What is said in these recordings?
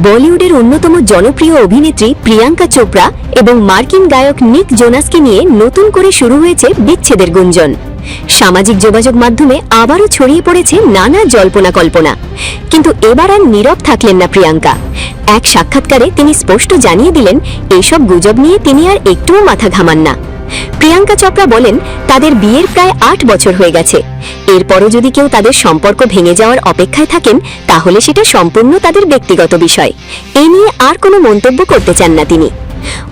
বলিউডের অন্যতম জনপ্রিয় অভিনেত্রী প্রিয়াঙ্কা চোপড়া এবং মার্কিন গায়ক নিক জোনাসকে নিয়ে নতুন করে শুরু হয়েছে বিচ্ছেদের গুঞ্জন। সামাজিক যোগাযোগ মাধ্যমে আবারও ছড়িয়ে পড়েছে নানা জল্পনা কল্পনা। কিন্তু এবার আর নীরব থাকলেন না প্রিয়াঙ্কা। এক সাক্ষাৎকারে তিনি স্পষ্ট জানিয়ে দিলেন, এইসব গুজব নিয়ে তিনি আর একটুও মাথা ঘামান না। প্রিয়াঙ্কা চোপড়া বলেন, তাদের বিয়ের প্রায় ৮ বছর হয়ে গেছে। এরপরও যদি কেউ তাদের সম্পর্ক ভেঙে যাওয়ার অপেক্ষায় থাকেন, তাহলে সেটা সম্পূর্ণ তাদের ব্যক্তিগত বিষয়। এ নিয়ে আর কোনো মন্তব্য করতে চান না তিনি।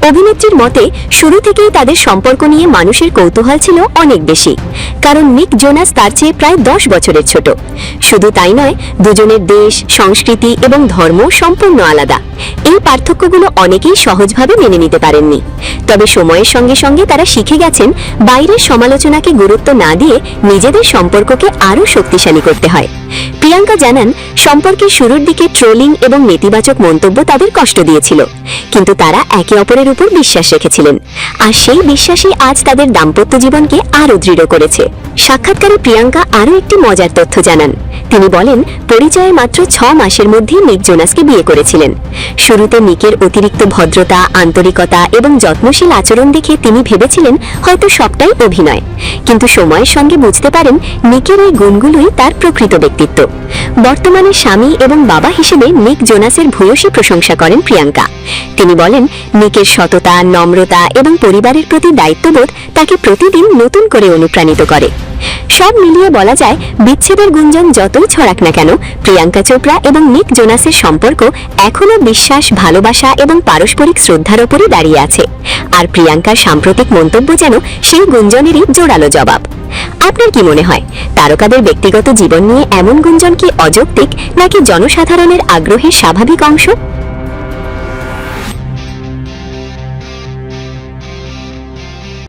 অভিনেত্রীর মতে, শুরু থেকেই তাদের সম্পর্ক নিয়ে মানুষের কৌতূহল ছিল অনেক বেশি, কারণ নিক জোনাস তার চেয়ে প্রায় 10 বছরের ছোট। শুধু তাই নয়, দুজনের দেশ, সংস্কৃতি এবং ধর্ম সম্পূর্ণ আলাদা। এই পার্থক্যগুলো অনেকেই সহজভাবে মেনে নিতে পারেননি। তবে সময়ের সঙ্গে সঙ্গে তারা শিখে গেছেন, বাইরের সমালোচনাকে গুরুত্ব না দিয়ে নিজেদের সম্পর্ককে আরও শক্তিশালী করতে হয়। প্রিয়াঙ্কা জানান, সম্পর্কের শুরুর দিকে ট্রোলিং এবং নেতিবাচক মন্তব্য তাদের কষ্ট দিয়েছিল, কিন্তু তারা একে অপরের উপর বিশ্বাস রেখেছিলেন। আর সেই বিশ্বাসই আজ তাদের দাম্পত্য জীবনকে আরও দৃঢ় করেছে। সাক্ষাৎকারে প্রিয়াঙ্কা আরও একটি মজার তথ্য জানান। তিনি বলেন, পরিচয়ের মাত্র 6 মাসের মধ্যেই নিক জোনাসকে বিয়ে করেছিলেন। শুরুতে নিকের অতিরিক্ত ভদ্রতা, আন্তরিকতা এবং যত্নশীল আচরণ দেখে তিনি ভেবেছিলেন হয়তো সবটাই অভিনয়। কিন্তু সময়ের সঙ্গে বুঝতে পারেন, নিকের এই গুণগুলোই তার প্রকৃত ব্যক্তিত্ব। বর্তমানে স্বামী এবং বাবা হিসেবে নিক জোনাসের ভূয়সী প্রশংসা করেন প্রিয়াঙ্কা। তিনি বলেন, নিকের সততা, নম্রতা এবং পরিবারের প্রতি দায়িত্ববোধ তাকে প্রতিদিন নতুন করে অনুপ্রাণিত করে। সব মিলিয়ে বলা যায়, বিচ্ছেদের গুঞ্জন যতই ছড়াক না কেন, প্রিয়াঙ্কা চোপড়া এবং নিক জোনাসের সম্পর্ক এখনও বিশ্বাস, ভালোবাসা এবং পারস্পরিক শ্রদ্ধার উপরই দাঁড়িয়ে আছে। আর প্রিয়াঙ্কার সাম্প্রতিক মন্তব্য যেন সেই গুঞ্জনেরই জোরালো জবাব। আপনার কি মনে হয়, তারকাদের ব্যক্তিগত জীবন নিয়ে এমন গুঞ্জন কি অযৌক্তিক, নাকি জনসাধারণের আগ্রহের স্বাভাবিক অংশ?